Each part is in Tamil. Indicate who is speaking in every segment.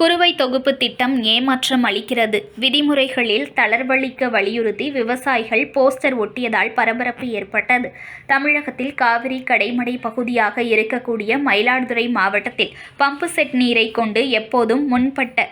Speaker 1: குறுவை தொகுப்பு திட்டம் ஏமாற்றம் அளிக்கிறது. விதிமுறைகளில் தளர்வளிக்க வலியுறுத்தி விவசாயிகள் போஸ்டர் ஒட்டியதால் பரபரப்பு ஏற்பட்டது. தமிழகத்தில் காவிரி கடைமடை பகுதியாக இருக்கக்கூடிய மயிலாடுதுறை மாவட்டத்தில் பம்பு செட் நீரை கொண்டு எப்போதும் முன்பட்ட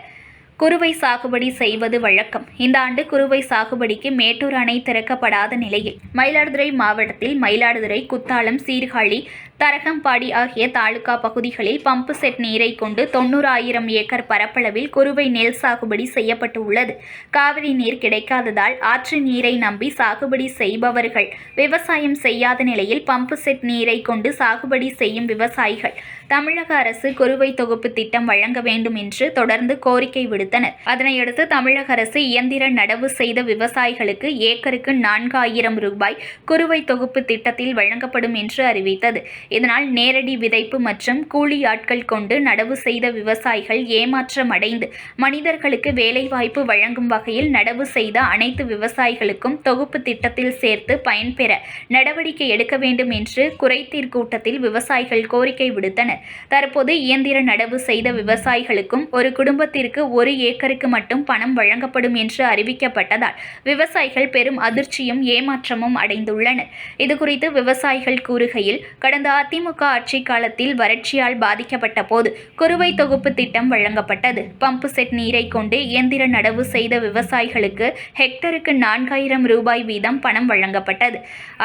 Speaker 1: குறுவை சாகுபடி செய்வது வழக்கம். இந்த ஆண்டு குறுவை சாகுபடிக்கு மேட்டூர் அணை திறக்கப்படாத நிலையில் மயிலாடுதுறை மாவட்டத்தில் மயிலாடுதுறை, குத்தாலம், சீர்காழி, தரகம்பாடி ஆகிய தாலுகா பகுதிகளில் பம்பு செட் நீரை கொண்டு 90,000 ஏக்கர் பரப்பளவில் குறுவை நெல் சாகுபடி செய்யப்பட்டு உள்ளது. காவிரி நீர் கிடைக்காததால் ஆற்று நீரை நம்பி சாகுபடி செய்பவர்கள் விவசாயம் செய்யாத நிலையில் பம்பு செட் நீரை கொண்டு சாகுபடி செய்யும் விவசாயிகள் தமிழக அரசு குறுவை தொகுப்பு திட்டம் வழங்க வேண்டும் என்று தொடர்ந்து கோரிக்கை விடுத்தனர். அதனையடுத்து தமிழக அரசு இயந்திர நடவு செய்த விவசாயிகளுக்கு ஏக்கருக்கு 4,000 ரூபாய் குறுவை தொகுப்பு திட்டத்தில் வழங்கப்படும் என்று அறிவித்தது. இதனால் நேரடி விதைப்பு மற்றும் கூலி ஆட்கள் கொண்டு நடவு செய்த விவசாயிகள் ஏமாற்றம் அடைந்து மனிதர்களுக்கு வேலைவாய்ப்பு வழங்கும் வகையில் நடவு செய்த அனைத்து விவசாயிகளுக்கும் தொகுப்பு திட்டத்தில் சேர்த்து பயன்பெற நடவடிக்கை எடுக்க வேண்டும் என்று குறைதீர் கூட்டத்தில் விவசாயிகள் கோரிக்கை விடுத்தனர். தற்போது இயந்திர நடவு செய்த விவசாயிகளுக்கும் ஒரு குடும்பத்திற்கு 1 ஏக்கருக்கு மட்டும் பணம் வழங்கப்படும் என்று அறிவிக்கப்பட்டதால் விவசாயிகள் பெரும் அதிர்ச்சியும் ஏமாற்றமும் அடைந்துள்ளனர். இதுகுறித்து விவசாயிகள் கூறுகையில், கடந்த அதிமுக ஆட்சி காலத்தில் வறட்சியால் பாதிக்கப்பட்ட போது குறுவை தொகுப்பு திட்டம் வழங்கப்பட்டது. பம்பு செட் நீரை கொண்டு இயந்திர நடவு செய்த விவசாயிகளுக்கு ஹெக்டருக்கு 4,000 ரூபாய் வீதம் பணம் வழங்கப்பட்டது.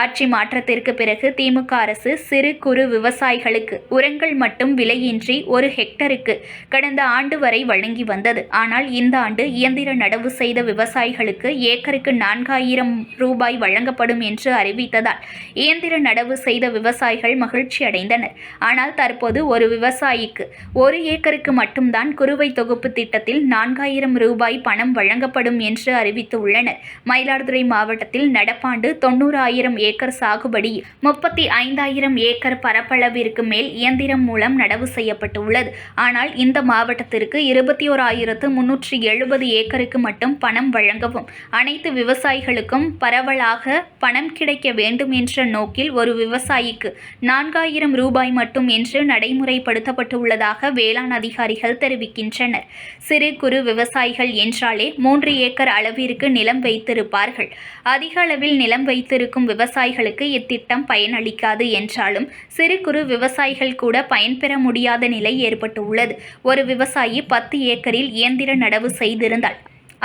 Speaker 1: ஆட்சி மாற்றத்திற்கு பிறகு திமுக அரசு சிறு குறு விவசாயிகளுக்கு உரங்கள் மட்டும் விலையின்றி 1 ஹெக்டருக்கு கடந்த ஆண்டு வரை வழங்கி வந்தது. ஆனால் இந்த ஆண்டு இயந்திர நடவு செய்த விவசாயிகளுக்கு ஏக்கருக்கு 4,000 ரூபாய் வழங்கப்படும் என்று அறிவித்ததால் இயந்திர நடவு செய்த விவசாயிகள் மகிழ்ச்சி அடைந்தனர். ஆனால் தற்போது ஒரு விவசாயிக்கு 1 ஏக்கருக்கு மட்டும்தான் குறுவை தொகுப்பு திட்டத்தில் 4,000 ரூபாய் பணம் வழங்கப்படும் என்று அறிவித்துள்ளனர். மயிலாடுதுறை மாவட்டத்தில் நடப்பாண்டு 90,000 ஏக்கர் சாகுபடியில் 35,000 ஏக்கர் பரப்பளவிற்கு மேல் இயந்திரம் மூலம் நடவு செய்யப்பட்டுள்ளது. ஆனால் இந்த மாவட்டத்திற்கு 21,370 ஏக்கருக்கு மட்டும் பணம் வழங்கவும் அனைத்து விவசாயிகளுக்கும் பரவலாக பணம் கிடைக்க வேண்டும் என்ற நோக்கில் ஒரு விவசாயிக்கு 4,000 ரூபாய் மட்டும் என்று நடைமுறைப்படுத்தப்பட்டுள்ளதாக வேளாண் அதிகாரிகள் தெரிவிக்கின்றனர். சிறு குறு விவசாயிகள் என்றாலே 3 ஏக்கர் அளவிற்கு நிலம் வைத்திருப்பார்கள். அதிக அளவில் நிலம் வைத்திருக்கும் விவசாயிகளுக்கு இத்திட்டம் பயனளிக்காது என்றாலும் சிறு குறு விவசாயிகள் கூட பயன்பெற முடியாத நிலை ஏற்பட்டுள்ளது. ஒரு விவசாயி 10 ஏக்கரில் இயந்திர நடவு செய்திருந்தால்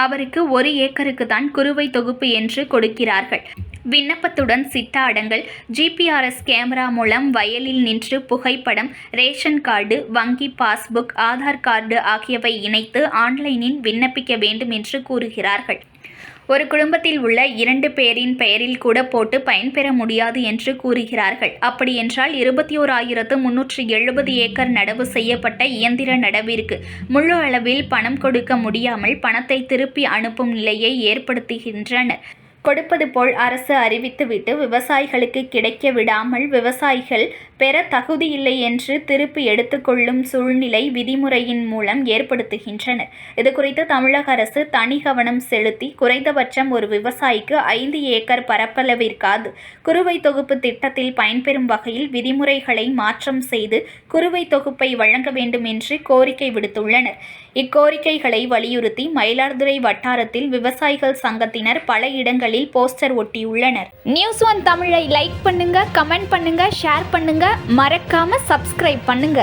Speaker 1: அவருக்கு 1 ஏக்கருக்கு தான் குறுவை தொகுப்பு என்று கொடுக்கிறார்கள். விண்ணப்பத்துடன் சிட்டா அடங்கல், GPS கேமரா மூலம் வயலில் நின்று புகைப்படம், ரேஷன் கார்டு, வங்கி பாஸ்புக், ஆதார் கார்டு ஆகியவை இணைத்து ஆன்லைனில் விண்ணப்பிக்க வேண்டும் என்று கூறுகிறார்கள். ஒரு குடும்பத்தில் உள்ள 2 பேரின் பெயரில் கூட போட்டு பயன்பெற முடியாது என்று கூறுகிறார்கள். அப்படியென்றால் 21,370 ஏக்கர் நடவு செய்யப்பட்ட இயந்திர நடவிற்கு முழு அளவில் பணம் கொடுக்க முடியாமல் பணத்தை திருப்பி அனுப்பும் நிலையை ஏற்படுத்துகின்றனர். கொடுப்பது போல் அரசு அறிவித்துவிட்டு விவசாயிகளுக்கு கிடைக்க விடாமல் விவசாயிகள் பெற தகுதியில்லை என்று திருப்பி எடுத்துக்கொள்ளும் சூழ்நிலை விதிமுறையின் மூலம் ஏற்படுத்துகின்றனர். இதுகுறித்து தமிழக அரசு தனி கவனம் செலுத்தி குறைந்தபட்சம் ஒரு விவசாயிக்கு 5 ஏக்கர் பரப்பளவிற்காது குறுவை தொகுப்பு திட்டத்தில் பயன்பெறும் வகையில் விதிமுறைகளை மாற்றம் செய்து குறுவை தொகுப்பை வழங்க வேண்டும் என்று கோரிக்கை விடுத்துள்ளனர். இக்கோரிக்கைகளை வலியுறுத்தி மயிலாடுதுறை வட்டாரத்தில் விவசாயிகள் சங்கத்தினர் பல இடங்களில் போஸ்டர் ஒட்டியுள்ளனர்.
Speaker 2: நியூஸ்1 தமிழை லைக் பண்ணுங்க, கமெண்ட் பண்ணுங்க, ஷேர் பண்ணுங்க, மறக்காம சப்ஸ்கிரைப் பண்ணுங்க.